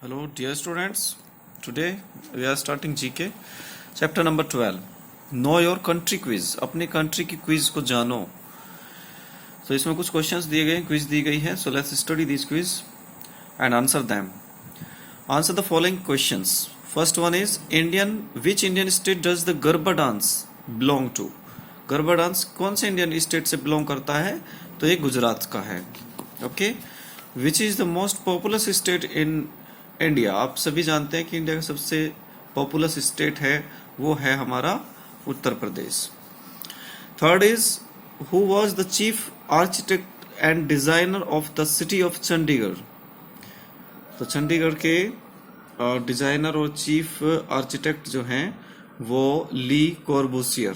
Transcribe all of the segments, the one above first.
Hello, dear students. Today we are starting GK, chapter number 12. Know your country quiz. अपने country की quiz को जानो. तो इसमें कुछ questions दिए गए, quiz दी गई है. So let's study these quiz and answer them. Answer the following questions. First one is which Indian state does the Garba dance belong to? Garba dance कौन से इंडियन स्टेट से बिलोंग करता है? तो ये गुजरात का है. Okay. Which is the most populous state in India? आप सभी जानते हैं कि इंडिया का सबसे पॉपुलस स्टेट है वो है हमारा Uttar Pradesh. Third is who was the chief architect and designer of the city of Chandigarh? तो चंडीगढ़ के डिजाइनर और चीफ आर्किटेक्ट जो हैं वो ली कॉर्बूसियर.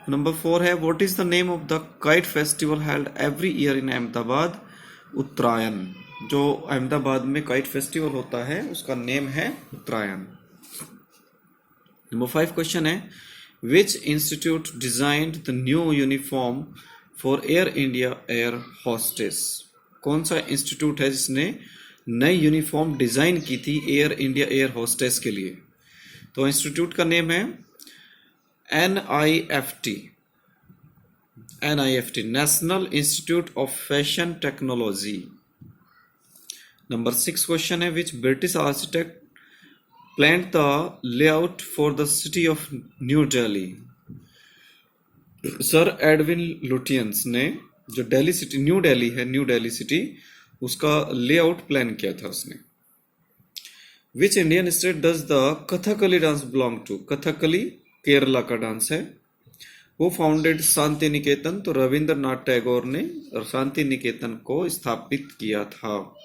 नंबर 4 है what is the name of the kite festival held every year in Ahmedabad? Uttarayan. जो अहमदाबाद में काइट फेस्टिवल होता है उसका नेम है उत्तरायण. नंबर 5 क्वेश्चन है which institute designed the new uniform for air India air hostess? कौन सा इंस्टीट्यूट है जिसने नई यूनिफॉर्म डिजाइन की थी एयर इंडिया एयर होस्टेस के लिए? तो इंस्टीट्यूट का नेम है NIFT, National Institute of Fashion Technology. Number 6 question है which British architect planned the layout for the city of New Delhi? Sir Edwin Lutyens ने जो Delhi city new Delhi city उसका layout plan किया था उसने. Which Indian state does the Kathakali dance belong to? Kathakali Kerala का dance है. वो फाउंडेड शांति निकेतन, तो रविंद्रनाथ टैगोर ने शांति निकेतन को स्थापित किया था.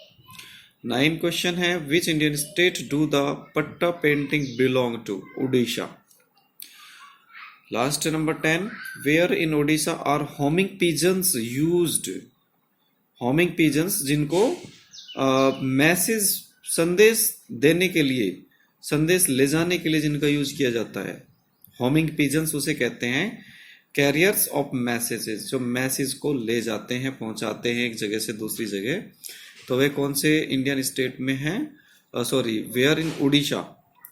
9 क्वेश्चन है which Indian state do the Patta painting belong to? Orissa. Last number 10 where in Orissa are homing pigeons used? Homing pigeons जिनको मैसेज संदेश देने के लिए, संदेश ले जाने के लिए जिनका यूज किया जाता है. होमिंग पिजन्स उसे कहते हैं कैरियर्स ऑफ मैसेजेस, जो मैसेज को ले जाते हैं, पहुंचाते हैं एक जगह से दूसरी जगह. तो वे कौन से इंडियन स्टेट में हैं? Where in Orissa.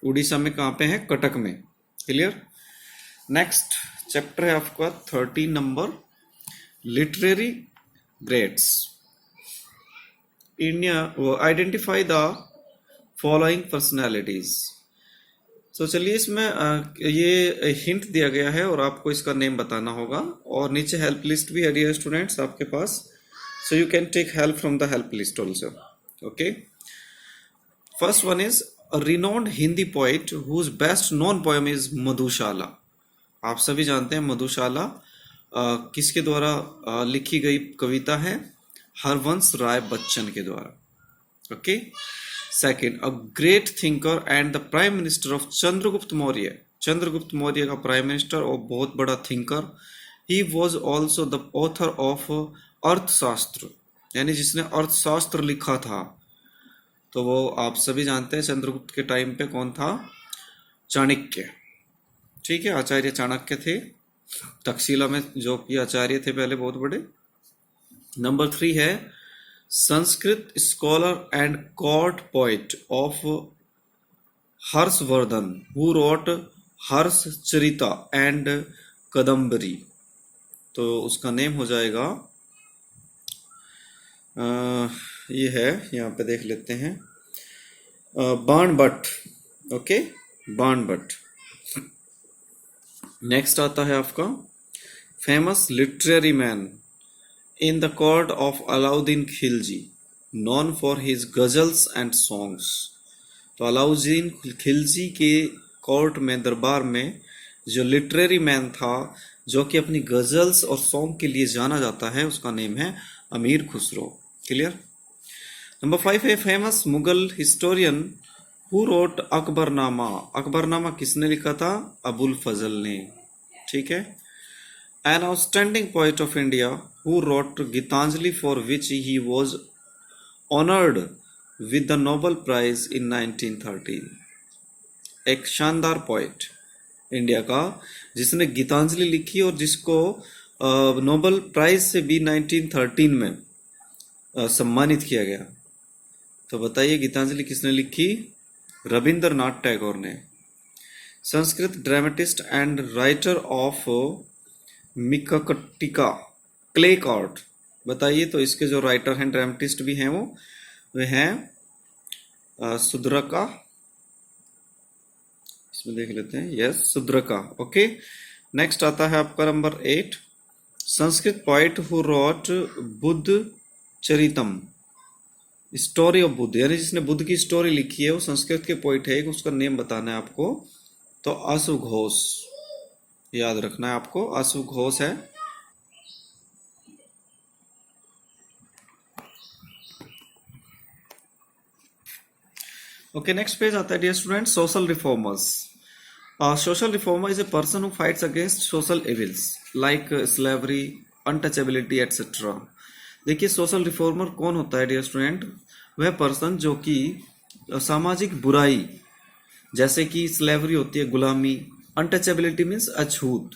उड़ीसा में कहाँ पे है? कटक में. क्लियर. नेक्स्ट चैप्टर है आपका 13 number literary grades. India identify the following personalities. तो चलिए इसमें ये हिंट दिया गया है और आपको इसका नेम बताना होगा और नीचे हेल्प लिस्ट भी है डियर स्टूडेंट्स आपके पास. So you can take help from the help list also. Okay. First one is a renowned Hindi poet whose best known poem is Madhushala. आप सभी जानते हैं मधुशाला किसके द्वारा लिखी गई कविता है? हरवंश राय बच्चन के द्वारा. Okay. Second, a great thinker and the prime minister of Chandragupta Maurya. Chandragupta Maurya का प्राइम मिनिस्टर और बहुत बड़ा thinker. He was also the author of अर्थशास्त्र, यानी जिसने अर्थशास्त्र लिखा था. तो वो आप सभी जानते हैं चंद्रगुप्त के टाइम पे कौन था? चाणक्य. ठीक है, आचार्य चाणक्य थे. तक्षशिला में जो कि आचार्य थे पहले बहुत बड़े. नंबर 3 है Sanskrit scholar and court poet of Harshavardhana who wrote Harshacharita and Kadambari. तो उसका नेम हो जाएगा ये है, यहाँ पे देख लेते हैं, बाणभट्ट. ओके, बाणभट्ट. नेक्स्ट आता है आपका famous literary man in the court of Alauddin Khilji, known for his ghazals and songs. तो अलाउद्दीन खिलजी के कोर्ट में, दरबार में जो लिटरेरी मैन था जो कि अपनी गजल्स और सॉन्ग के लिए जाना जाता है उसका नेम है अमीर खुसरो. क्लियर. नंबर 5 है famous Mughal historian who wrote Akbarnama. Akbarnama किसने लिखा था? अबुल फजल ने. ठीक है. An outstanding poet of India who wrote Gitanjali for which he was honored with the Nobel Prize in 1913. एक शानदार पोइट इंडिया का जिसने गीतांजलि लिखी और जिसको नोबेल प्राइज से भी 1913 में सम्मानित किया गया. तो बताइए गीतांजलि किसने लिखी? रविंद्रनाथ टैगोर ने। Sanskrit dramatist and writer of Mrichchhakatika clay cart, बताइए तो इसके जो राइटर हैं, ड्रामेटिस्ट भी हैं, वे हैं सुद्रका, इसमें देख लेते हैं, यस सुद्रका। ओके, नेक्स्ट आता है आपका number 8, Sanskrit poet who wrote Buddha Charitam, story of Buddha, यानी जिसने बुद्ध की स्टोरी लिखी है वो संस्कृत के पोइट है, उसका नेम बताना है आपको। तो अश्वघोष, याद रखना है आपको, अश्वघोष है। ओके, नेक्स्ट पेज आता है dear student, social reformers. Social reformer is a person who fights against social evils like slavery, untouchability etcetera. देखिए सोशल रिफॉर्मर कौन होता है डियर स्टूडेंट? वह पर्सन जो कि सामाजिक बुराई जैसे कि स्लेवरी होती है, गुलामी, अनटचेबिलिटी मीन्स अछूत,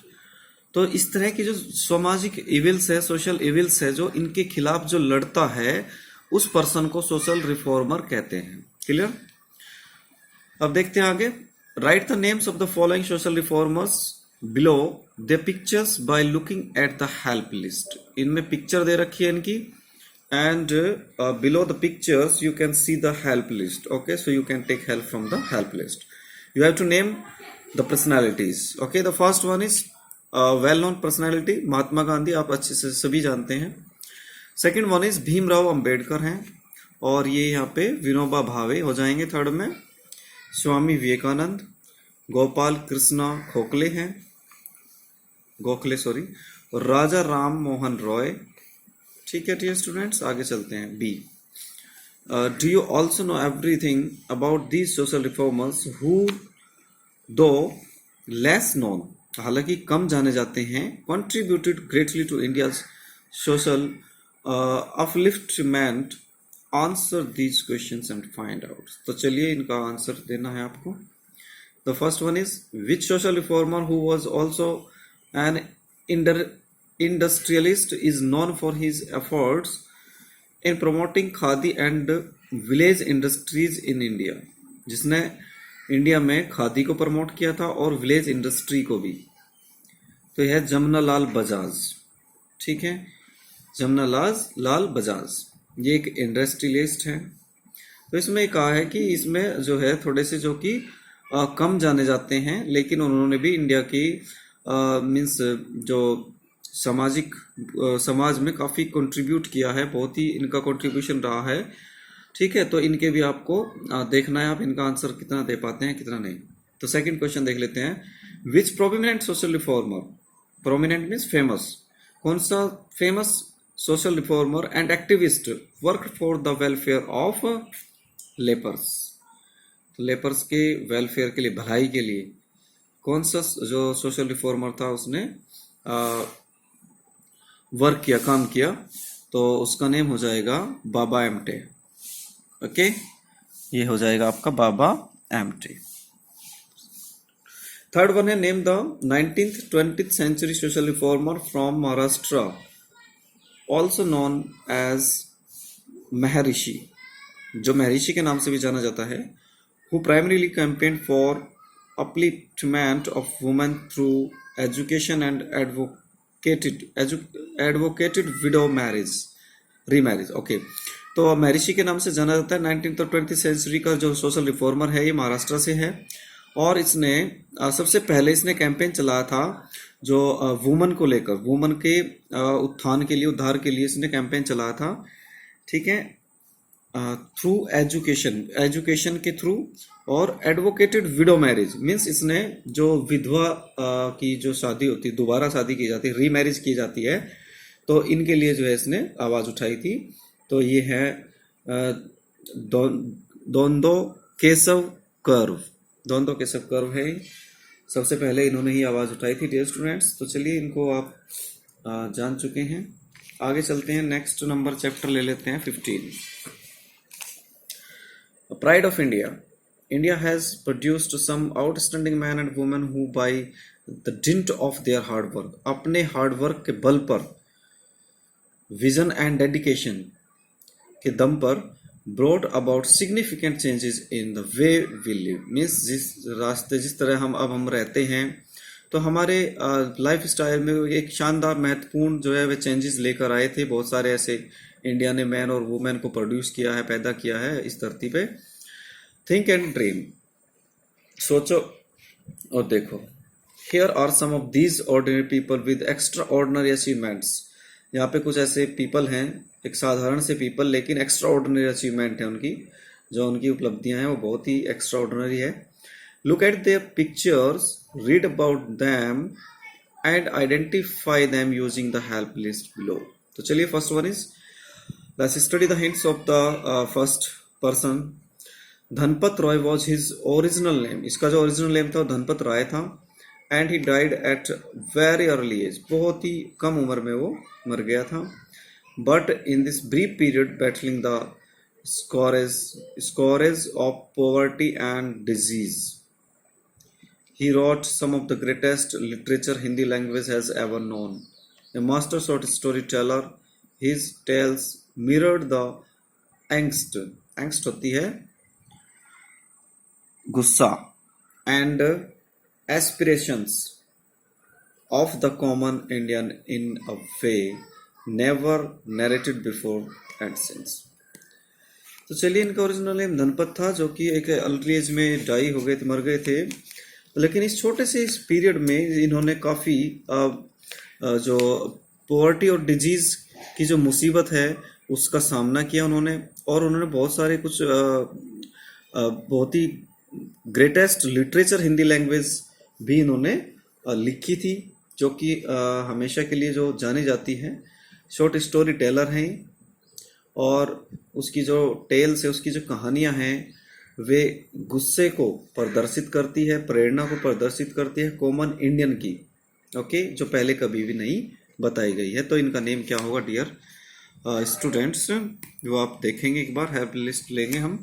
तो इस तरह की जो सामाजिक इविल्स है, सोशल इविल्स है, जो इनके खिलाफ जो लड़ता है उस पर्सन को सोशल रिफॉर्मर कहते हैं। क्लियर? अब देखते हैं आगे। Right the names of the following social reformers below the pictures by looking at the help list. इनमें पिक्चर दे रखी है इनकी, and below the pictures you can see the help list. Okay, so you can take help from the help list. You have to name the personalities. Okay, the first one is well known personality Mahatma Gandhi, आप अच्छे से सभी जानते हैं। Second one is Bhimrao Ambedkar हैं, और ये यहाँ पे विनोबा भावे हो जाएंगे थर्ड में। स्वामी विवेकानंद, गोपाल कृष्णा खोखले हैं, गोखले सॉरी, और राजा राम मोहन रॉय। ठीक है डियर स्टूडेंट्स, आगे चलते हैं। B, do you also know everything about these social reformers who though less known, हालांकि कम जाने जाते हैं, contributed greatly to India social upliftment. Answer these questions and find out. तो चलिए इनका आंसर देना है आपको। The first one is which social reformer who was also an industrialist is known for his efforts in promoting khadi and village industries in India, जिसने India में खादी को promote किया था और विलेज इंडस्ट्री को भी। तो यह जमनालाल बजाज। ठीक है, जमनालाल बजाज, ये एक इंडस्ट्रियलिस्ट है। तो इसमें कहा है कि इसमें जो है थोड़े से जो कि कम जाने जाते हैं, लेकिन उन्होंने भी इंडिया की मीन्स जो समाज में काफ़ी कंट्रीब्यूट किया है, बहुत ही इनका कंट्रीब्यूशन रहा है। ठीक है, तो इनके भी आपको देखना है आप इनका आंसर कितना दे पाते हैं कितना नहीं। तो सेकंड क्वेश्चन देख लेते हैं। Which prominent social reformer, prominent means famous, कौन सा famous social reformer and activist work for the welfare of lepers. तो लेपर्स के वेलफेयर के लिए, भलाई के लिए कौन सा जो सोशल रिफॉर्मर था उसने वर्क किया, काम किया, तो उसका नेम हो जाएगा बाबा एमटे। ओके, ये हो जाएगा आपका बाबा एमटे। थर्ड वन है name the 19th 20th century social reformer from Maharashtra also known as Maharshi, जो महर्षि के नाम से भी जाना जाता है, who primarily campaign for upliftment of women through education and advocated window marriage, remarriage. Okay, तो महर्षि के नाम से जाना जाता है। 19th और 20th सेंचुरी का जो सोशल रिफॉर्मर है ये महाराष्ट्र से है, और इसने सबसे पहले इसने कैंपेन चलाया था जो वुमन को लेकर, वुमन के उत्थान के लिए, उद्धार के लिए इसने कैंपेन चलाया था। ठीक है, थ्रू एजुकेशन के थ्रू, और एडवोकेटेड विडो मैरिज मीन्स इसने जो विधवा की जो शादी होती है, दोबारा शादी की जाती है, रीमैरिज की जाती है, तो इनके लिए जो है इसने आवाज उठाई थी। तो ये है द्वंद्व केशव कर्व है, सबसे पहले इन्होंने ही आवाज उठाई थी डियर स्टूडेंट्स। तो चलिए इनको आप जान चुके हैं, आगे चलते हैं। नेक्स्ट नंबर चैप्टर ले लेते हैं 15, pride of India. India has produced some outstanding men and women who by the dint of their hard work, अपने हार्ड वर्क के बल पर, विजन एंड डेडिकेशन के दम पर brought about significant changes in the way we live. Means जिस तरह हम रहते हैं, तो हमारे लाइफ स्टाइल में एक शानदार महत्वपूर्ण जो है वे चेंजेस लेकर आए थे। बहुत सारे ऐसे इंडिया ने मैन और वुमेन को प्रोड्यूस किया है, पैदा किया है इस धरती पे। थिंक एंड ड्रीम, सोचो और देखो। Here are some of these ordinary people with extraordinary achievements. यहाँ पे कुछ ऐसे पीपल हैं, एक साधारण से पीपल, लेकिन एक्स्ट्रा ऑर्डिनरी अचीवमेंट है उनकी, जो उनकी उपलब्धियां हैं वो बहुत ही एक्स्ट्रा ऑर्डिनरी है। Look at their pictures, read about them and identify them using the help list below. तो चलिए, first one is, let's study the hints of the first person. Dhanpat Rai was his original name. इसका जो original name था वो धनपत राय था। And he died at very early age, बहुत ही कम उम्र में वो मर गया था। But in this brief period battling the scourge of poverty and disease, he wrote some of the greatest literature Hindi language has ever known. A master short storyteller, his tales mirrored the angst होती है गुस्सा, and aspirations of the common Indian in a way never narrated before and since. तो चलिए, इनका original name Dhanpat था, जो कि एक अर्ली एज में डाई हो गए थे, मर गए थे। लेकिन इस छोटे से इस पीरियड में इन्होंने काफ़ी जो पॉवर्टी और डिजीज की जो मुसीबत है उसका सामना किया उन्होंने। और उन्होंने बहुत सारे कुछ बहुत ही ग्रेटेस्ट लिटरेचर हिंदी लैंग्वेज भी इन्होंने लिखी थी, जो कि हमेशा के लिए जो जानी जाती हैं। शॉर्ट स्टोरी टेलर हैं, और उसकी जो टेल्स है, उसकी जो कहानियां हैं, वे गुस्से को प्रदर्शित करती है, प्रेरणा को प्रदर्शित करती है कॉमन इंडियन की, ओके, जो पहले कभी भी नहीं बताई गई है। तो इनका नेम क्या होगा डियर स्टूडेंट्स, जो आप देखेंगे एक बार, हेल्प लिस्ट लेंगे हम।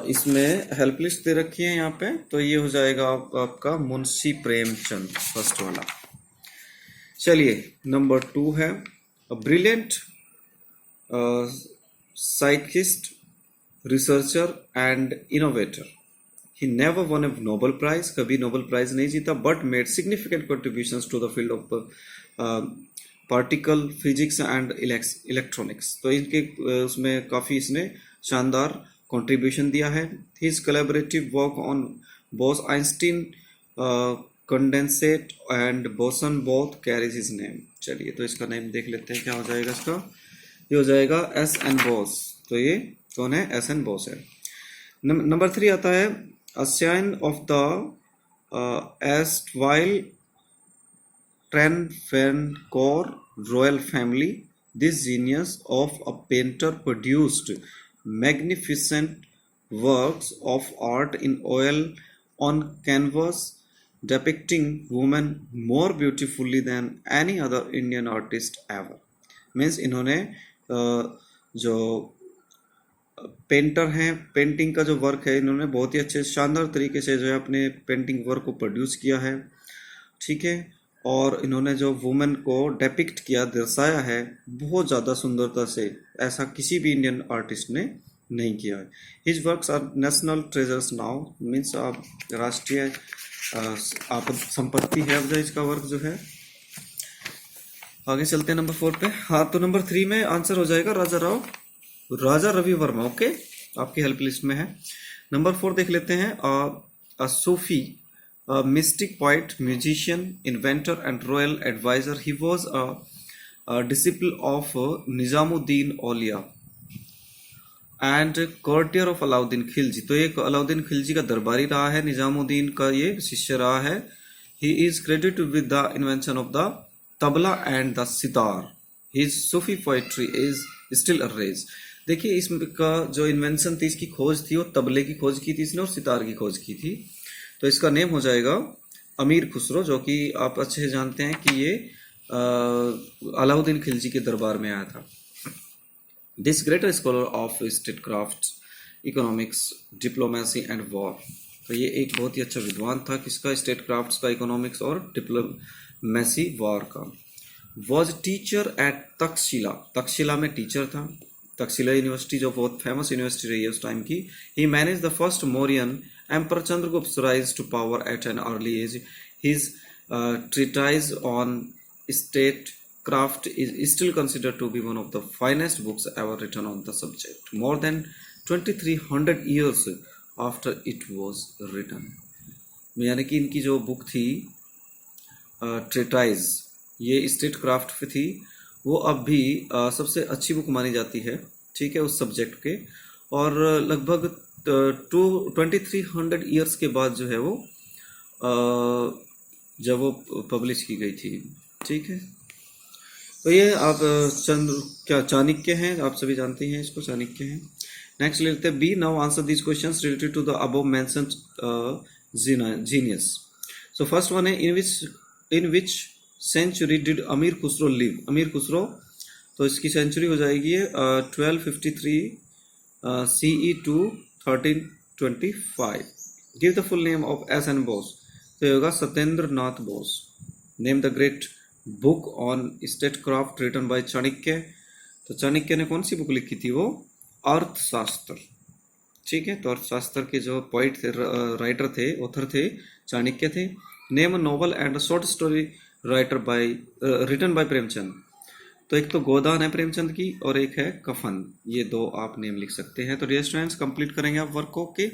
इसमें हेल्प लिस्ट दे रखी है यहाँ पे, तो ये हो जाएगा आपका मुंशी प्रेमचंद, फर्स्ट वाला। चलिए, नंबर 2 है, a brilliant psychist, researcher and innovator. He never won a Nobel Prize, कभी नोबेल प्राइज नहीं जीता, but made significant contributions to the field of particle physics and electronics. तो इनके उसमें काफ़ी इसने शानदार कंट्रीब्यूशन दिया है। His collaborative work on Bose-Einstein condensate and boson both carries his name. चलिए, तो इसका नेम देख लेते हैं क्या हो जाएगा इसका। ये हो जाएगा S.N. बोस। तो ये कौन है? S.N. बोस है। नंबर 3 आता है, a scion of the erstwhile Travancore royal family, this genius of a painter produced magnificent works of art in oil on canvas depicting women more beautifully than any other Indian artist ever. Means इन्होंने जो painter हैं, painting का जो work है, इन्होंने बहुत ही अच्छे शानदार तरीके से जो है अपने पेंटिंग वर्क को प्रोड्यूस किया है, ठीक है। और इन्होंने जो वुमेन को डेपिक्ट किया, दर्शाया है बहुत ज़्यादा सुंदरता से, ऐसा किसी भी इंडियन आर्टिस्ट ने नहीं किया है। His works are national treasures now, means आप राष्ट्रीय आप संपत्ति है अब इसका वर्क जो है। आगे चलते हैं नंबर 4 पे। हाँ, तो नंबर 3 में आंसर हो जाएगा राजा रवि वर्मा, ओके, आपकी हेल्प लिस्ट में है। नंबर 4 देख लेते हैं, a Sufi, mystic poet, musician, inventor and royal adviser. He was a disciple of Nizamuddin Auliya and courtier of Alauddin Khilji. तो ये अलाउद्दीन खिलजी का दरबारी रहा है, निजामुद्दीन का ये शिष्य रहा है। He is credit with the invention of the tabla and the sitar. His Sufi poetry is still arrays. देखिए, इसका जो इन्वेंशन थी, इसकी खोज थी, वो तबले की खोज की थी इसने और सितार की खोज की थी। तो इसका नेम हो जाएगा अमीर खुसरो, जो कि आप अच्छे से जानते हैं कि ये अलाउद्दीन खिलजी के दरबार में आया था। This greater scholar of statecraft, economics, diplomacy and war. तो ये एक बहुत ही अच्छा विद्वान था, किसका? स्टेट क्राफ्ट्स का, इकोनॉमिक्स और डिप्लोमेसी, वॉर का। Was teacher at Takshashila, Takshashila में टीचर था। तक्षशिला यूनिवर्सिटी जो बहुत फेमस यूनिवर्सिटी रही है उस टाइम की. He manage the first Mauryan emperor Chandragupta rise to power at an early age. His treatise on statecraft is still considered to be one of the finest books ever written on the subject, more than 2300 years after it was written. यानी कि इनकी जो book थी ट्रेटाइज, ये state craft पे थी, वो अब भी सबसे अच्छी बुक मानी जाती है, ठीक है, उस सब्जेक्ट के. और लगभग 2300 ईयर्स के बाद जो है वो जब वो पब्लिश की गई थी, ठीक है. तो ये आप चाणक्य हैं, आप सभी जानते हैं इसको, चाणक्य हैं. नेक्स्ट लेते हैं B. Now answer this questions related to the above mentioned genius. So first one है इन विच सेंचुरी डिड अमीर खुसरो लिव. अमीर खुसरो, तो इसकी सेंचुरी हो जाएगी 1253 CE to 1325. Give the full name of SN Bose. तो होगा Satyendra Nath Bose. Name the great book on statecraft written by Chanakya. तो चाणक्य ने कौन सी बुक लिखी थी? वो अर्थशास्त्र, ठीक है. तो अर्थशास्त्र के जो पोइट थे, राइटर थे, ऑथर थे, चाणक्य थे. Name novel and short story writer by written by Premchand. तो एक तो गोदान है प्रेमचंद की और एक है कफन. ये दो आप नेम लिख सकते हैं. तो डियर स्टूडेंट्स, कंप्लीट करेंगे आप वर्क को. ओके.